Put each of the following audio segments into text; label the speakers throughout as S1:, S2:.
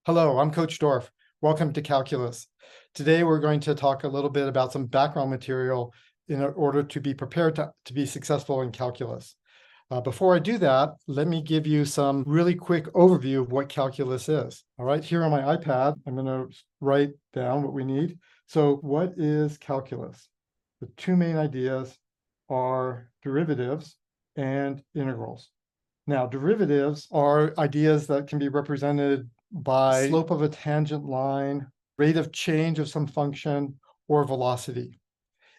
S1: Hello, I'm Coach Dorf. Welcome to Calculus. Today we're going to talk a little bit about some background material in order to be prepared to be successful in calculus. Before I do that, let me give you some really quick overview of what calculus is. All right, here on my iPad, I'm going to write down what we need. So what is calculus? The two main ideas are derivatives and integrals. Now, derivatives are ideas that can be represented by slope of a tangent line, rate of change of some function, or velocity.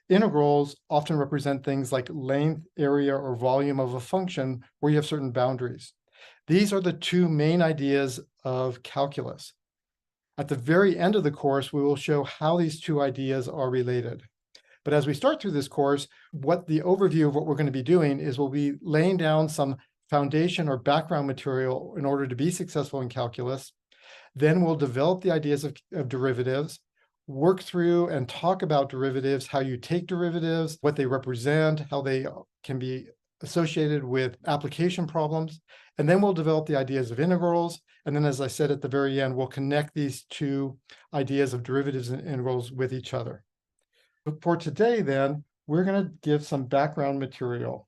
S1: Integrals often represent things like length, area, or volume of a function where you have certain boundaries. These are the two main ideas of calculus. At the very end of the course, we will show how these two ideas are related. But as we start through this course, what the overview of what we're going to be doing is we'll be laying down some foundation or background material in order to be successful in calculus. Then we'll develop the ideas of derivatives, work through and talk about derivatives, how you take derivatives, what they represent, how they can be associated with application problems. And then we'll develop the ideas of integrals. And then, as I said at the very end, we'll connect these two ideas of derivatives and integrals with each other. But for today, then, we're going to give some background material.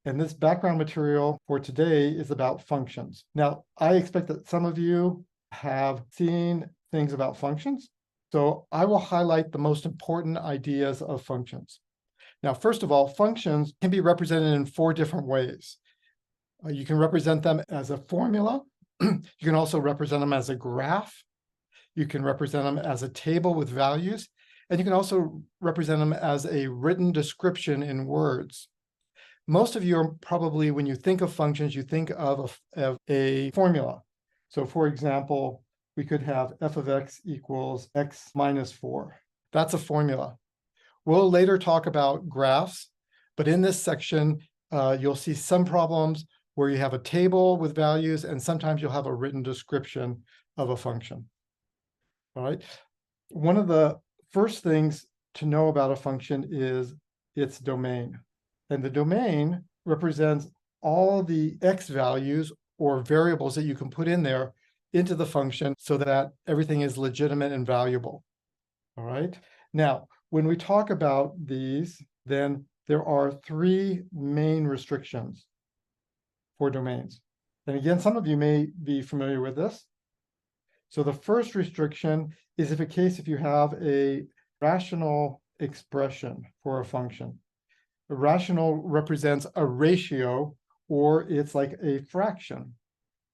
S1: And this background material for today is about functions. Now, I expect that some of you have seen things about functions. So I will highlight the most important ideas of functions. Now, first of all, functions can be represented in four different ways. You can represent them as a formula. You can also represent them as a graph. You can represent them as a table with values. And you can also represent them as a written description in words. Most of you are probably, when you think of functions, you think of a formula. So for example, we could have f of x equals x minus 4. That's a formula. We'll later talk about graphs, but in this section, you'll see some problems where you have a table with values, and sometimes you'll have a written description of a function. All right. One of the first things to know about a function is its domain. And the domain represents all the x values or variables that you can put in there into the function so that everything is legitimate and valuable. All right. Now, when we talk about these, then there are three main restrictions for domains. And again, some of you may be familiar with this. So the first restriction is if you have a rational expression for a function. A rational represents a ratio, or it's like a fraction.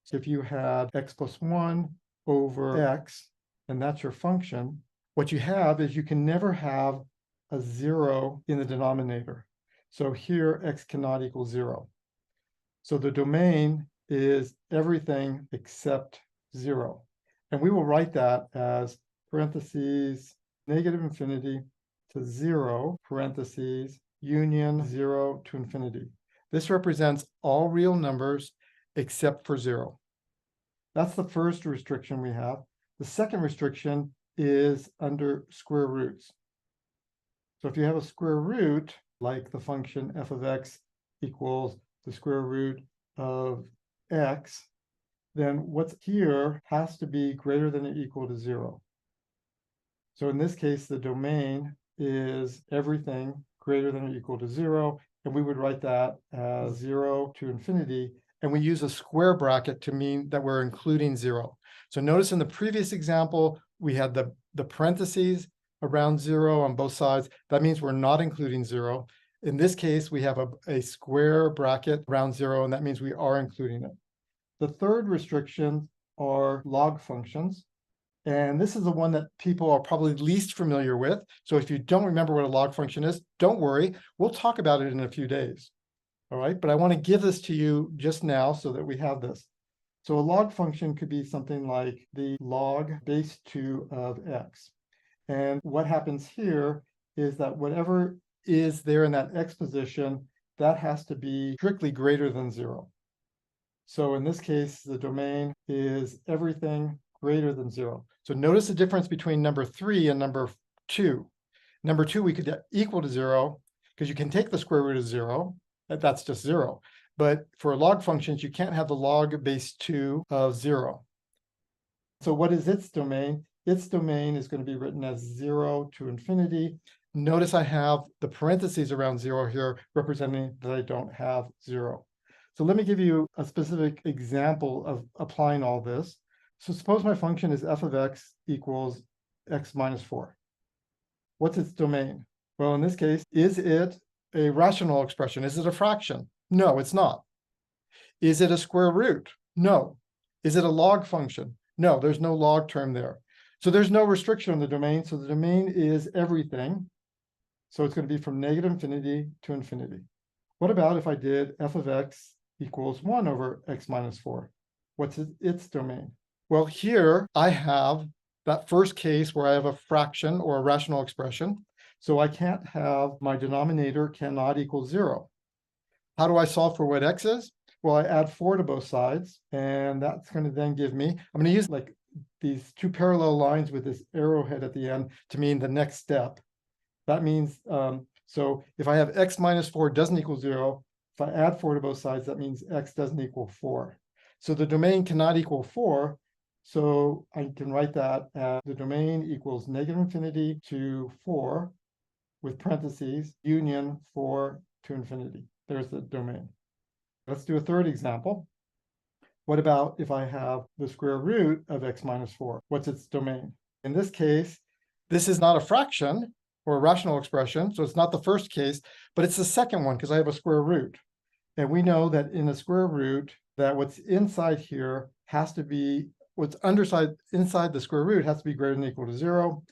S1: So if you had x plus 1 over x, and that's your function, what you have is you can never have a 0 in the denominator. So here, x cannot equal 0. So the domain is everything except 0. And we will write that as parentheses, negative infinity to 0, parentheses, union 0 to infinity. This represents all real numbers except for 0. That's the first restriction we have. The second restriction is under square roots. So if you have a square root, like the function f of x equals the square root of x, then what's here has to be greater than or equal to 0. So in this case, the domain is everything greater than or equal to 0, and we would write that as 0 to infinity, and we use a square bracket to mean that we're including 0. So notice in the previous example, we had the parentheses around 0 on both sides. That means we're not including 0. In this case, we have a square bracket around 0, and that means we are including it. The third restriction are log functions. And this is the one that people are probably least familiar with. So if you don't remember what a log function is, don't worry. We'll talk about it in a few days. All right, but I want to give this to you just now so that we have this. So a log function could be something like the log base 2 of x. And what happens here is that whatever is there in that x position, that has to be strictly greater than 0. So in this case, the domain is everything greater than 0. So notice the difference between number 3 and number 2. Number 2, we could equal to 0 because you can take the square root of 0. That's just 0. But for log functions, you can't have the log base 2 of 0. So what is its domain? Its domain is going to be written as 0 to infinity. Notice I have the parentheses around 0 here representing that I don't have 0. So let me give you a specific example of applying all this. So suppose my function is f of x equals x minus 4. What's its domain? Well, in this case, is it a rational expression? Is it a fraction? No, it's not. Is it a square root? No. Is it a log function? No, there's no log term there. So there's no restriction on the domain. So the domain is everything. So it's going to be from negative infinity to infinity. What about if I did f of x equals 1 over x minus 4? What's its domain? Well, here I have that first case where I have a fraction or a rational expression. So I can't have my denominator cannot equal 0. How do I solve for what x is? Well, I add 4 to both sides, and that's going to then give me, I'm going to use like these two parallel lines with this arrowhead at the end to mean the next step. That means, so if I have x minus 4 doesn't equal 0, if I add 4 to both sides, that means x doesn't equal 4. So the domain cannot equal 4. So I can write that as the domain equals negative infinity to 4 with parentheses, union 4 to infinity. There's the domain. Let's do a third example. What about if I have the square root of x minus 4? What's its domain? In this case, this is not a fraction or a rational expression, so it's not the first case, but it's the second one because I have a square root. And we know that in a square root, that what's inside here has to be, what's inside the square root has to be greater than or equal to 0.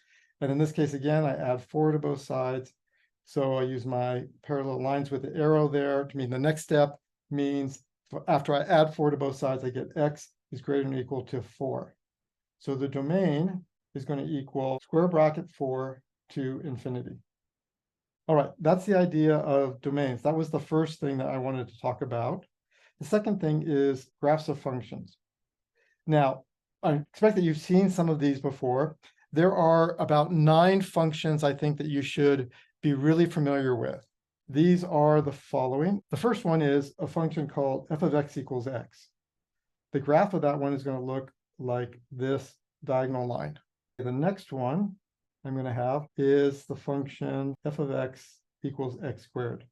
S1: And in this case, again, I add 4 to both sides. So I use my parallel lines with the arrow there to mean the next step means after I add 4 to both sides, I get x is greater than or equal to 4. So the domain is going to equal square bracket 4 to infinity. All right, that's the idea of domains. That was the first thing that I wanted to talk about. The second thing is graphs of functions. Now, I expect that you've seen some of these before. There are about 9 functions I think that you should be really familiar with. These are the following. The first one is a function called f of x equals x. The graph of that one is going to look like this diagonal line. The next one I'm going to have is the function f of x equals x squared.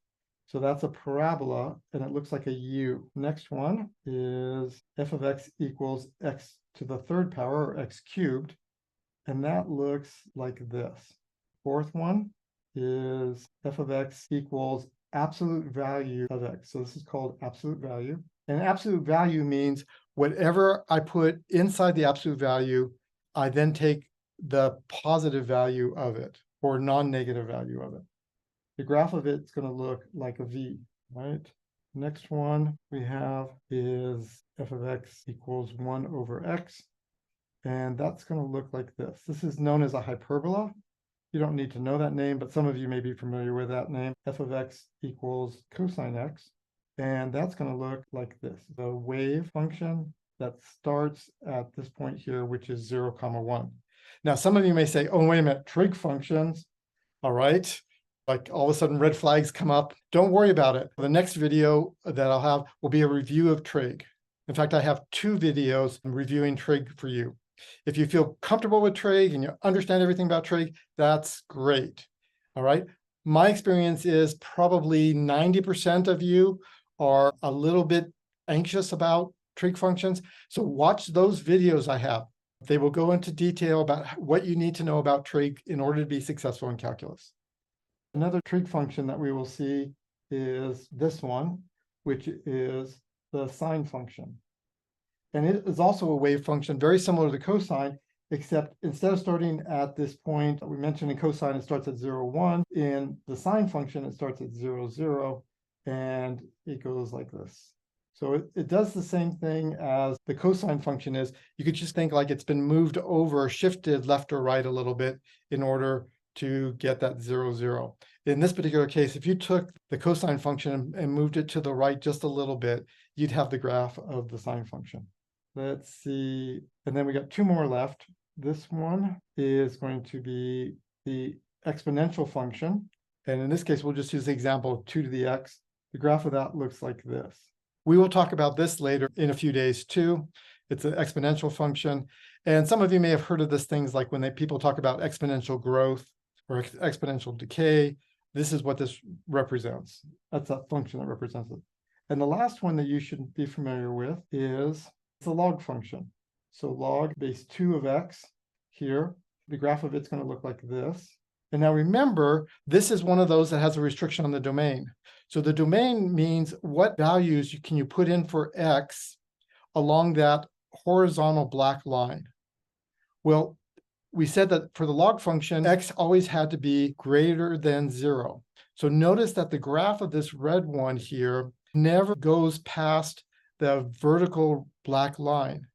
S1: So that's a parabola, and it looks like a U. Next one is f of x equals x to the third power, or x cubed, and that looks like this. Fourth one is f of x equals absolute value of x. So this is called absolute value. And absolute value means whatever I put inside the absolute value, I then take the positive value of it or non-negative value of it. The graph of it's going to look like a V, right? Next one we have is f of x equals 1 over x. And that's going to look like this. This is known as a hyperbola. You don't need to know that name, but some of you may be familiar with that name. F of x equals cosine x. And that's going to look like this. The wave function that starts at this point here, which is 0, 1. Now, some of you may say, oh, wait a minute, trig functions. All right. Like all of a sudden red flags come up. Don't worry about it. The next video that I'll have will be a review of trig. In fact, I have 2 videos reviewing trig for you. If you feel comfortable with trig and you understand everything about trig, that's great. All right. My experience is probably 90% of you are a little bit anxious about trig functions. So watch those videos I have. They will go into detail about what you need to know about trig in order to be successful in calculus. Another trig function that we will see is this one, which is the sine function. And it is also a wave function, very similar to cosine, except instead of starting at this point that we mentioned in cosine, it starts at 0, 1. In the sine function, it starts at 0, 0, and it goes like this. So it does the same thing as the cosine function is. You could just think like it's been moved over, shifted left or right a little bit in order to get that 0, 0. In this particular case, if you took the cosine function and moved it to the right just a little bit, you'd have the graph of the sine function. Let's see. And then we got 2 more left. This one is going to be the exponential function. And in this case, we'll just use the example of 2 to the x. The graph of that looks like this. We will talk about this later in a few days too. It's an exponential function. And some of you may have heard of this things like when people talk about exponential growth or exponential decay, this is what this represents. That's that function that represents it. And the last one that you should be familiar with is the log function. So log base 2 of x here, the graph of it's going to look like this. And now remember, this is one of those that has a restriction on the domain. So the domain means what values can you put in for x along that horizontal black line. Well, we said that for the log function, x always had to be greater than 0. So notice that the graph of this red one here never goes past the vertical black line.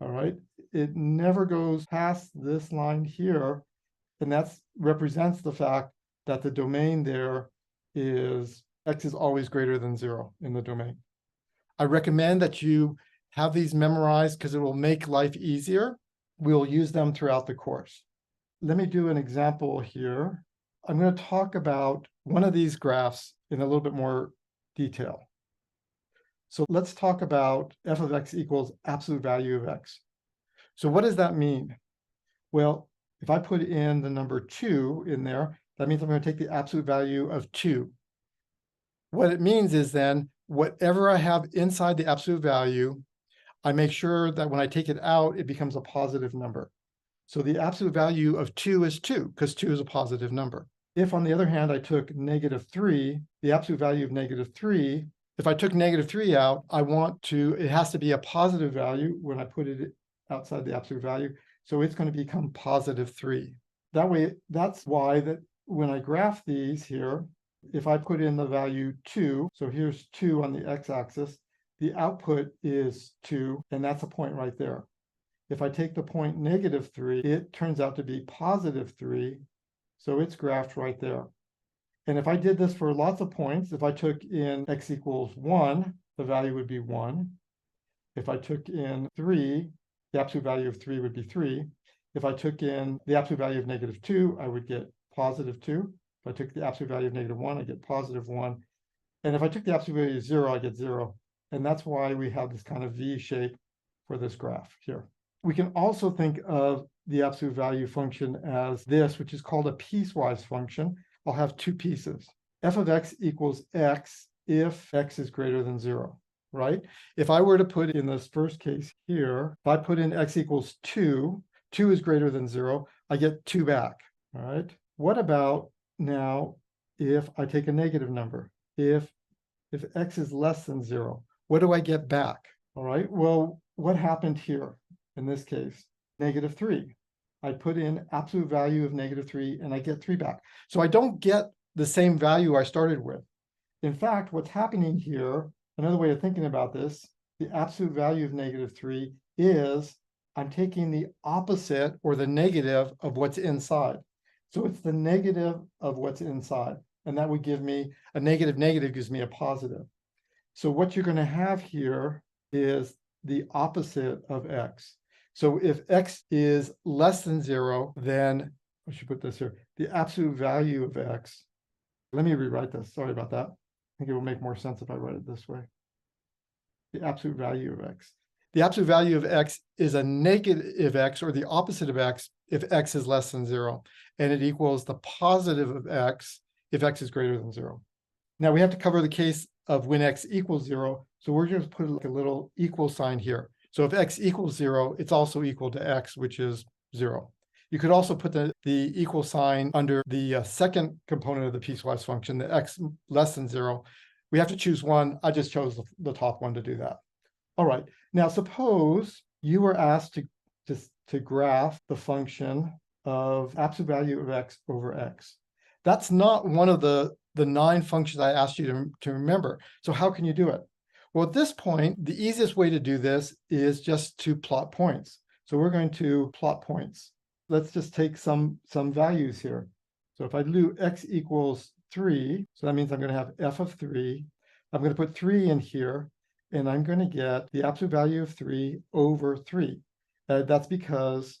S1: All right, it never goes past this line here, and that represents the fact that the domain there is x is always greater than 0 in the domain. I recommend that you have these memorized because it will make life easier. We'll use them throughout the course. Let me do an example here. I'm going to talk about one of these graphs in a little bit more detail. So let's talk about f of x equals absolute value of x. So what does that mean? Well, if I put in the number 2 in there, that means I'm going to take the absolute value of 2. What it means is then whatever I have inside the absolute value, I make sure that when I take it out, it becomes a positive number. So the absolute value of 2 is 2, because 2 is a positive number. If, on the other hand, I took -3, the absolute value of -3, if I took -3 out, it has to be a positive value when I put it outside the absolute value. So it's going to become +3. That way, that's why that when I graph these here, if I put in the value 2, so here's 2 on the x-axis, the output is 2, and that's a point right there. If I take the point -3, it turns out to be +3, so it's graphed right there. And if I did this for lots of points, if I took in x equals 1, the value would be 1. If I took in 3, the absolute value of 3 would be 3. If I took in the absolute value of -2, I would get +2. If I took the absolute value of -1, I get +1. And if I took the absolute value of 0, I get 0. And that's why we have this kind of V shape for this graph here. We can also think of the absolute value function as this, which is called a piecewise function. I'll have two pieces. F of x equals x if x is greater than 0, right? If I were to put in this first case here, if I put in x equals 2, 2 is greater than 0, I get 2 back, all right? What about now if I take a negative number? If x is less than 0, what do I get back? All right, well, what happened here in this case? -3. I put in absolute value of -3 and I get 3 back. So I don't get the same value I started with. In fact, what's happening here, another way of thinking about this, the absolute value of -3 is I'm taking the opposite or the negative of what's inside. So it's the negative of what's inside. And that would give me a negative gives me a positive. So what you're going to have here is the opposite of x. So if x is less than 0, then I should put this here, the absolute value of x. Let me rewrite this. Sorry about that. I think it will make more sense if I write it this way. The absolute value of x. The absolute value of x is a negative x, or the opposite of x, if x is less than 0. And it equals the positive of x if x is greater than 0. Now we have to cover the case of when x equals 0. So we're going to put like a little equal sign here. So if x equals 0, it's also equal to x, which is 0. You could also put the equal sign under the second component of the piecewise function, the x less than 0. We have to choose one. I just chose the top one to do that. All right. Now suppose you were asked to graph the function of absolute value of x over x. That's not one of the 9 functions I asked you to remember. So how can you do it? Well, at this point, the easiest way to do this is just to plot points. So we're going to plot points. Let's just take some values here. So if I do x equals 3, so that means I'm going to have f of 3. I'm going to put 3 in here, and I'm going to get the absolute value of 3 over 3. That's because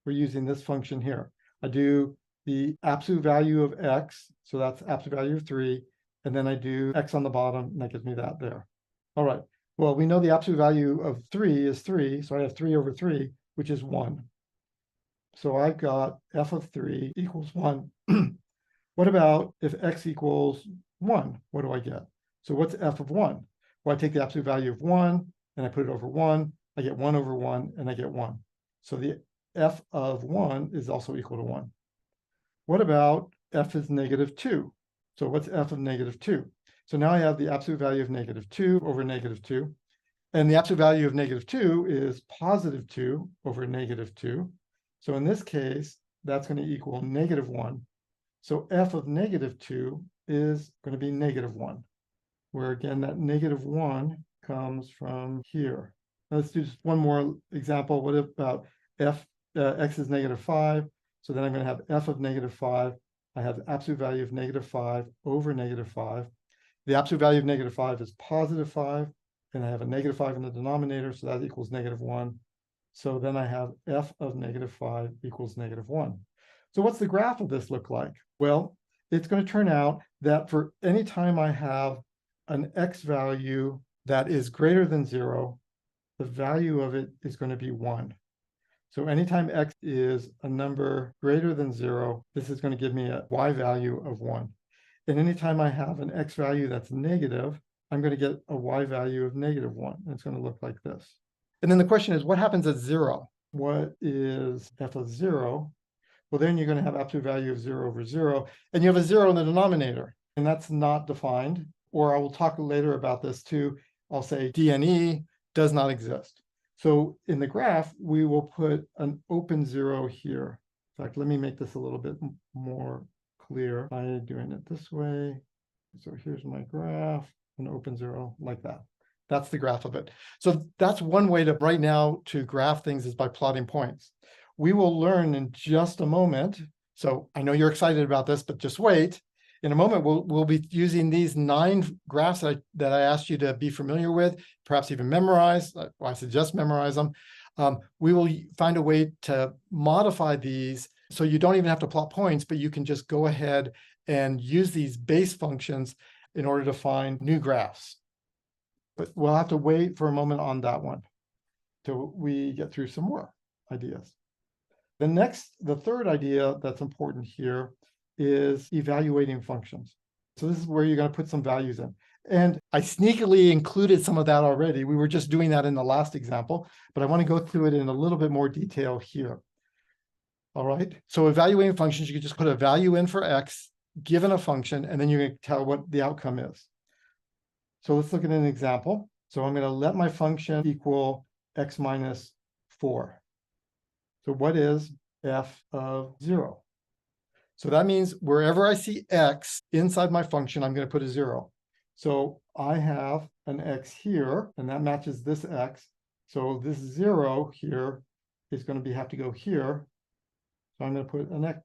S1: we're using this function here. I do the absolute value of x, so that's absolute value of 3, and then I do x on the bottom, and that gives me that there. All right, well, we know the absolute value of 3 is 3, so I have 3 over 3. which is 1. So I've got f of 3 equals 1. What about if x equals 1? What do I get? So what's f of 1? Well, I take the absolute value of 1 and I put it over 1. I get 1 over 1 and I get 1. So the f of 1 is also equal to 1. What about f is negative 2? So what's f of negative 2? So now I have the absolute value of negative 2 over negative 2. And the absolute value of negative 2 is positive 2 over negative 2. So in this case, that's going to equal negative 1. So f of negative 2 is going to be negative 1, where again, that negative 1 comes from here. Now let's do just one more example. What about x is negative 5? So then I'm going to have f of negative 5. I have the absolute value of negative 5 over negative 5. The absolute value of negative 5 is positive 5, and I have a negative 5 in the denominator, so that equals negative 1. So then I have f of negative 5 equals negative 1. So what's the graph of this look like? Well, it's going to turn out that for any time I have an x value that is greater than 0, the value of it is going to be 1. So anytime x is a number greater than 0, this is going to give me a y value of 1. And anytime I have an x value that's negative, I'm going to get a y value of negative 1. And it's going to look like this. And then the question is, what happens at 0? What is f of 0? Well, then you're going to have absolute value of 0 over 0, and you have a 0 in the denominator, and that's not defined. Or I will talk later about this too. I'll say D and E does not exist. So in the graph, we will put an open 0 here. In fact, let me make this a little bit more clear by doing it this way. So here's my graph, an open 0 like that. That's the graph of it. So that's one way to right now to graph things is by plotting points. We will learn in just a moment. So I know you're excited about this, but just wait. In a moment, we'll be using these 9 graphs that I asked you to be familiar with, perhaps even memorize. I suggest memorize them. We will find a way to modify these so you don't even have to plot points, but you can just go ahead and use these base functions in order to find new graphs. But we'll have to wait for a moment on that one till we get through some more ideas. The third idea that's important here is evaluating functions. So this is where you're going to put some values in. And I sneakily included some of that already. We were just doing that in the last example, but I want to go through it in a little bit more detail here. All right. So evaluating functions, you can just put a value in for x, given a function, and then you're going to tell what the outcome is. So let's look at an example. So I'm going to let my function equal x minus 4. So what is f of 0? So that means wherever I see x inside my function, I'm going to put a 0. So I have an x here, and that matches this x. So this 0 here is going to have to go here. So I'm going to put an x,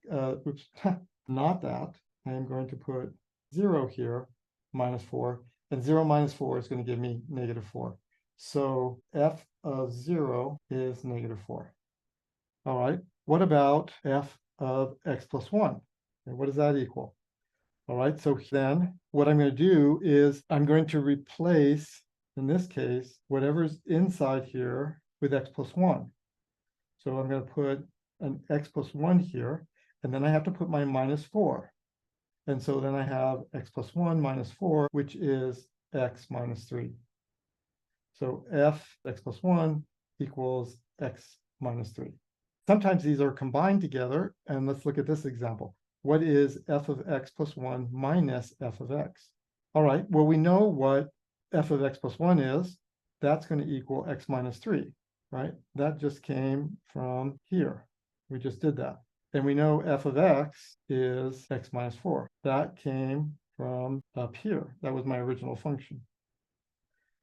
S1: oops, not that. I am going to put 0 here, minus 4. And 0 minus 4 is going to give me negative 4. So f of 0 is negative 4. All right, what about f of x plus 1? And what does that equal? All right, so then what I'm going to do is I'm going to replace, in this case, whatever's inside here with x plus 1. So I'm going to put an x plus 1 here, and then I have to put my minus 4. And so then I have x plus 1 minus 4, which is x minus 3. So f x plus 1 equals x minus 3. Sometimes these are combined together, and let's look at this example. What is f of x plus 1 minus f of x? All right, well, we know what f of x plus 1 is. That's going to equal x minus 3, right? That just came from here. We just did that. And we know f of x is x minus 4. That came from up here. That was my original function.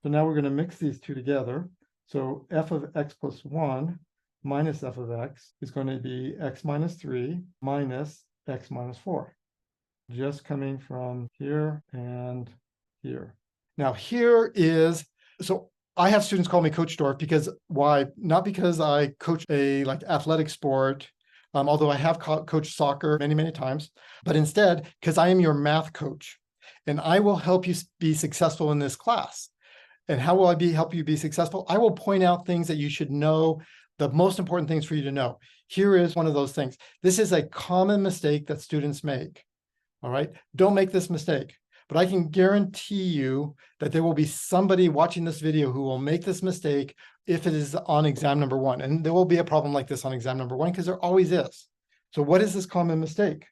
S1: So now we're going to mix these two together. So f of x plus 1 minus f of x is going to be x minus 3 minus x minus 4. Just coming from here and here. Now here is, so I have students call me Coach Dorf because why? Not because I coach a athletic sport, although I have coached soccer many, many times, but instead because I am your math coach and I will help you be successful in this class. And how will I help you be successful? I will point out things that you should know the most important things for you to know. Here is one of those things. This is a common mistake that students make. All right, don't make this mistake. But I can guarantee you that there will be somebody watching this video who will make this mistake if it is on exam number 1. And there will be a problem like this on exam number 1 because there always is. So what is this common mistake?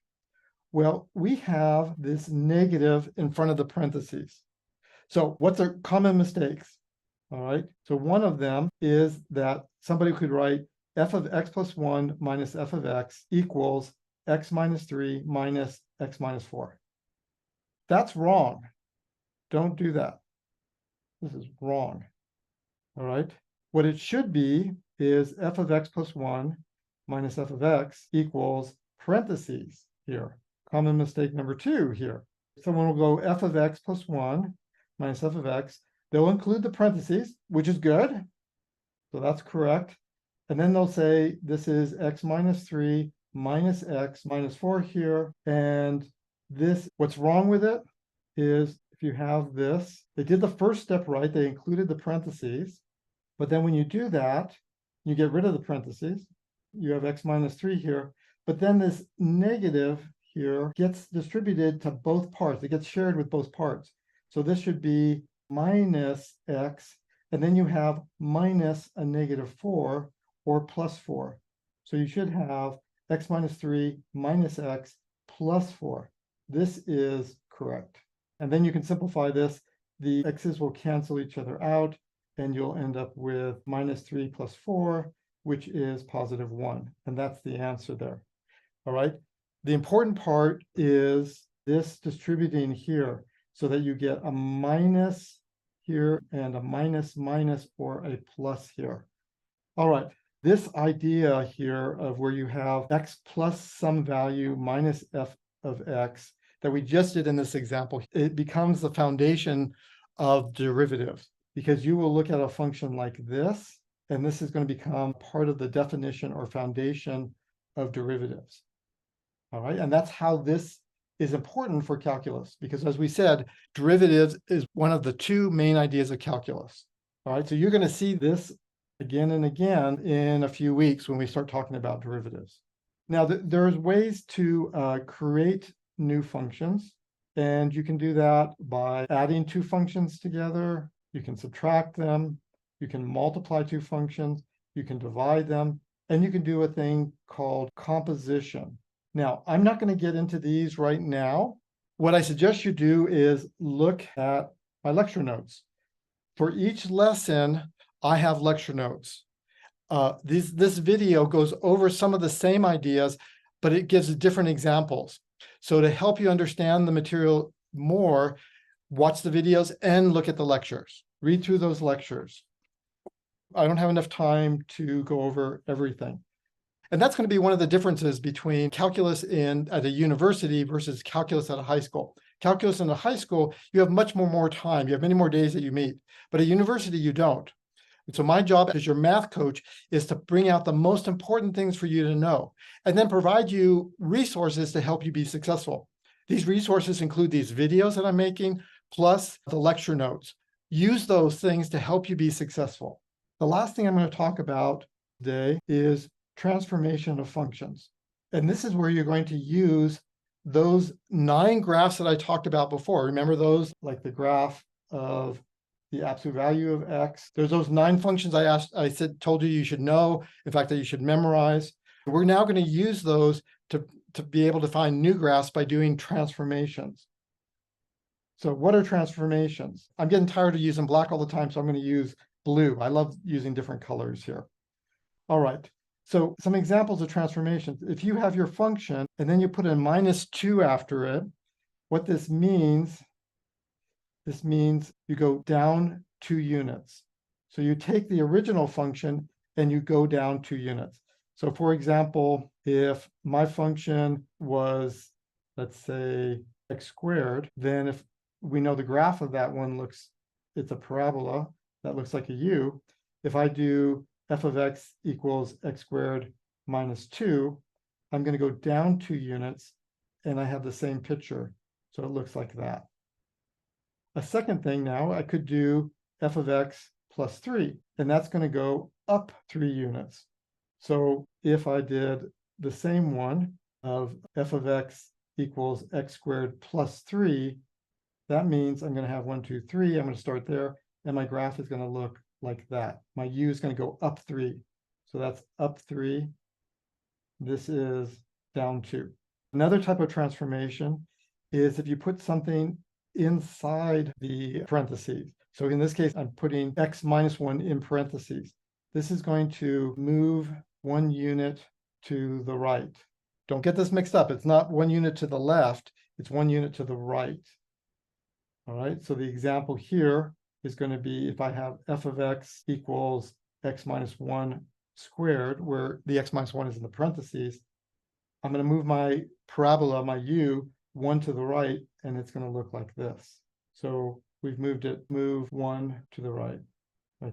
S1: Well, we have this negative in front of the parentheses. So what's our common mistakes? All right, so one of them is that somebody could write f of x plus 1 minus f of x equals x minus 3 minus x minus 4. That's wrong. Don't do that. This is wrong. All right. What it should be is f of x plus 1 minus f of x equals parentheses here. Common mistake number 2 here. Someone will go f of x plus 1 minus f of x. They'll include the parentheses, which is good. So that's correct. And then they'll say this is x minus 3 minus x minus 4 here. And this, what's wrong with it is if you have this, they did the first step right, they included the parentheses, but then when you do that, you get rid of the parentheses, you have x minus 3 here, but then this negative here gets distributed to both parts, it gets shared with both parts. So this should be minus x, and then you have minus a negative 4 or plus 4. So you should have x minus 3 minus x plus 4. This is correct. And then you can simplify this. The x's will cancel each other out, and you'll end up with minus 3 plus 4, which is positive 1. And that's the answer there. All right. The important part is this distributing here so that you get a minus here and a minus minus or a plus here. All right. This idea here of where you have x plus some value minus f of x that we just did in this example, it becomes the foundation of derivatives, because you will look at a function like this, and this is going to become part of the definition or foundation of derivatives. All right, and that's how this is important for calculus, because as we said, derivatives is one of the 2 main ideas of calculus. All right, so you're going to see this again and again in a few weeks when we start talking about derivatives. Now, there's ways to create new functions, and you can do that by adding 2 functions together. You can subtract them, you can multiply 2 functions, you can divide them, and you can do a thing called composition. Now, I'm not going to get into these right now. What I suggest you do is look at my lecture notes. For each lesson, I have lecture notes. This video goes over some of the same ideas, but it gives different examples. So to help you understand the material more, watch the videos and look at the lectures. Read through those lectures. I don't have enough time to go over everything. And that's going to be one of the differences between calculus at a university versus calculus at a high school. Calculus in a high school, you have much more time. You have many more days that you meet. But at university, you don't. And so my job as your math coach is to bring out the most important things for you to know, and then provide you resources to help you be successful. These resources include these videos that I'm making, plus the lecture notes. Use those things to help you be successful. The last thing I'm going to talk about today is transformation of functions. And this is where you're going to use those 9 graphs that I talked about before. Remember those, like the graph of the absolute value of x. There's those 9 functions told you you should know, in fact, that you should memorize. We're now going to use those to be able to find new graphs by doing transformations. So what are transformations? I'm getting tired of using black all the time, so I'm going to use blue. I love using different colors here. All right. So some examples of transformations. If you have your function and then you put a -2 after it, what this means you go down 2 units. So you take the original function and you go down 2 units. So for example, if my function was, let's say, x squared, then if we know the graph of that one it's a parabola that looks like a U. If I do f of x equals x squared minus 2, I'm going to go down 2 units and I have the same picture. So it looks like that. A second thing now, I could do f of x plus 3, and that's going to go up 3 units. So if I did the same one of f of x equals x squared plus 3, that means I'm going to have 1, 2, 3. I'm going to start there, and my graph is going to look like that. My u is going to go up 3. So that's up 3. This is down 2. Another type of transformation is if you put something inside the parentheses. So in this case, I'm putting x minus 1 in parentheses. This is going to move 1 unit to the right. Don't get this mixed up. It's not 1 unit to the left. It's 1 unit to the right. All right, so the example here is going to be if I have f of x equals x minus 1 squared, where the x minus 1 is in the parentheses, I'm going to move my parabola, my u, 1 to the right, and it's going to look like this. So we've moved it, move 1 to the right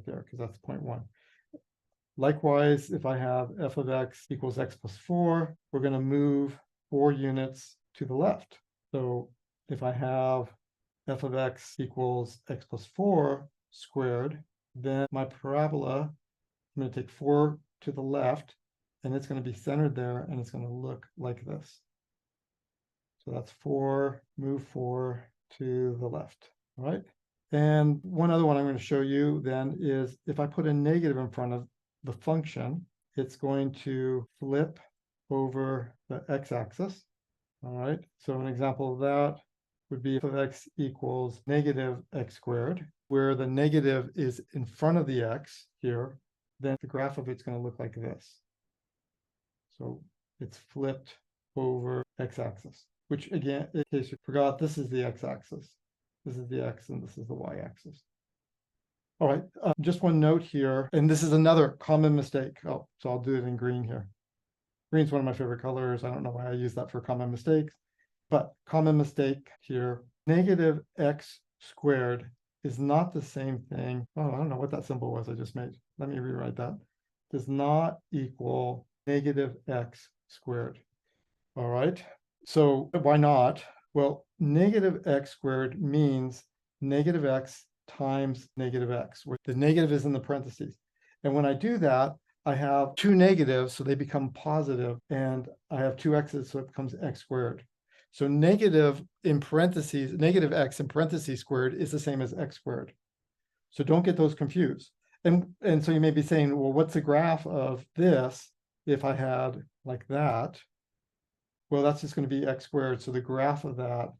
S1: there, because that's 0.1. Likewise, if I have f of x equals x plus 4, we're going to move 4 units to the left. So if I have f of x equals x plus 4 squared, then my parabola, I'm going to take 4 to the left, and it's going to be centered there, and it's going to look like this. So that's 4, move 4 to the left, all right? And one other one I'm going to show you then is if I put a negative in front of the function, it's going to flip over the x-axis, all right? So an example of that would be f of x equals negative x squared, where the negative is in front of the x here, then the graph of it's going to look like this. So it's flipped over x-axis, which again, in case you forgot, this is the x-axis. This is the x and this is the y-axis. All right, just one note here, and this is another common mistake. Oh, so I'll do it in green here. Green's one of my favorite colors. I don't know why I use that for common mistakes, but common mistake here. Negative x squared is not the same thing. Oh, I don't know what that symbol was I just made. Let me rewrite that. Does not equal negative x squared. All right, so why not? Well, negative x squared means negative x times negative x, where the negative is in the parentheses. And when I do that, I have 2 negatives, so they become positive, and I have 2 x's, so it becomes x squared. So negative in parentheses, negative x in parentheses squared is the same as x squared. So don't get those confused. And so you may be saying, well, what's the graph of this if I had like that? Well, that's just going to be x squared. So the graph of that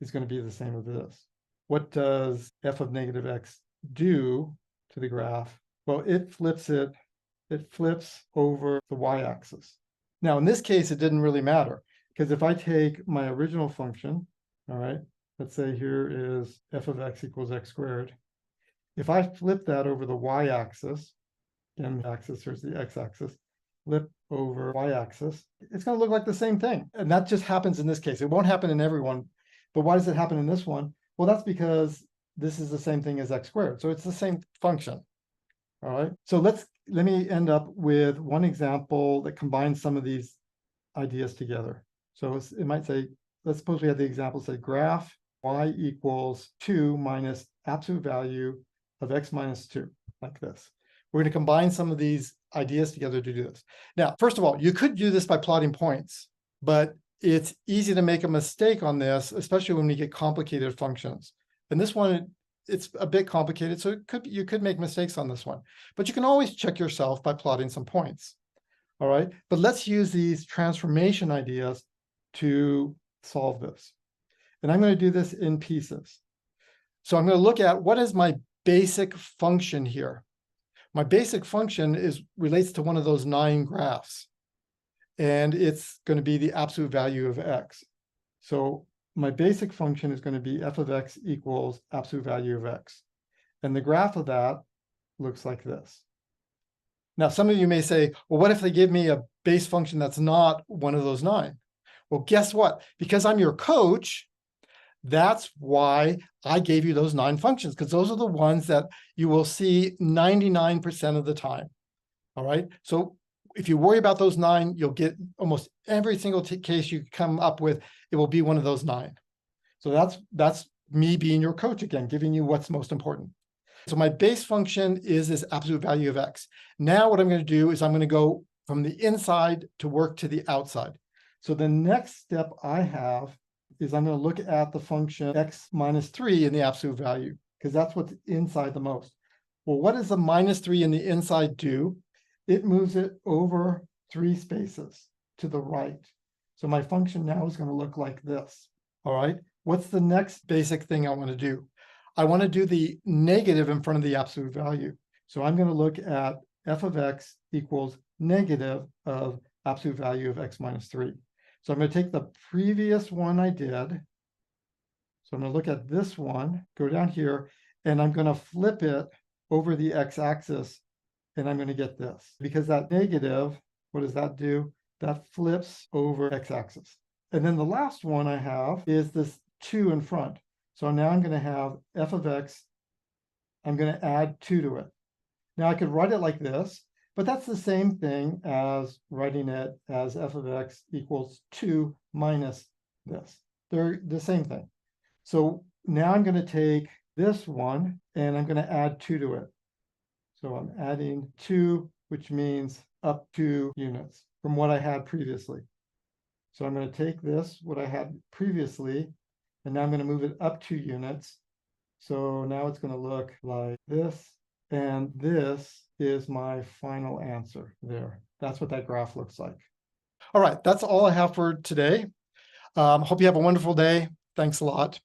S1: is going to be the same as this. What does f of negative x do to the graph? Well, it flips over the y-axis. Now, in this case, it didn't really matter, because if I take my original function, all right, let's say here is f of x equals x squared. If I flip that over the y-axis, m-axis, here's the x-axis, flip over y-axis, it's going to look like the same thing. And that just happens in this case. It won't happen in every one. But why does it happen in this one? Well, that's because this is the same thing as x squared. So it's the same function. All right. So let me end up with one example that combines some of these ideas together. So it might say, let's suppose we have the example say graph y equals 2 minus absolute value of x minus 2, like this. We're going to combine some of these ideas together to do this. Now, first of all, you could do this by plotting points, but it's easy to make a mistake on this, especially when we get complicated functions. And this one, it's a bit complicated, so you could make mistakes on this one. But you can always check yourself by plotting some points. All right, but let's use these transformation ideas to solve this. And I'm going to do this in pieces. So I'm going to look at what is my basic function here. My basic function relates to one of those 9 graphs. And it's going to be the absolute value of x. So my basic function is going to be f of x equals absolute value of x. And the graph of that looks like this. Now, some of you may say, well, what if they give me a base function that's not one of those 9? Well, guess what? Because I'm your coach, that's why I gave you those 9 functions, because those are the ones that you will see 99% of the time. All right. So if you worry about those 9, you'll get almost every single case you come up with, it will be one of those 9. So that's me being your coach again, giving you what's most important. So my base function is this absolute value of x. Now what I'm going to do is I'm going to go from the inside to work to the outside. So the next step I have is I'm going to look at the function x minus 3 in the absolute value, because that's what's inside the most. Well, what does the minus 3 in the inside do? It moves it over 3 spaces to the right. So my function now is going to look like this. All right. What's the next basic thing I want to do? I want to do the negative in front of the absolute value. So I'm going to look at f of x equals negative of absolute value of x minus 3. So I'm going to take the previous one I did. So I'm going to look at this one, go down here, and I'm going to flip it over the x-axis, and I'm going to get this. Because that negative, what does that do? That flips over x-axis. And then the last one I have is this 2 in front. So now I'm going to have f of x, I'm going to add 2 to it. Now I could write it like this, but that's the same thing as writing it as f of x equals 2 minus this. They're the same thing. So now I'm going to take this one and I'm going to add 2 to it. So I'm adding 2, which means up 2 units from what I had previously. So I'm going to take this, what I had previously, and now I'm going to move it up 2 units. So now it's going to look like this. And this is my final answer there. That's what that graph looks like. All right, that's all I have for today. Hope you have a wonderful day. Thanks a lot.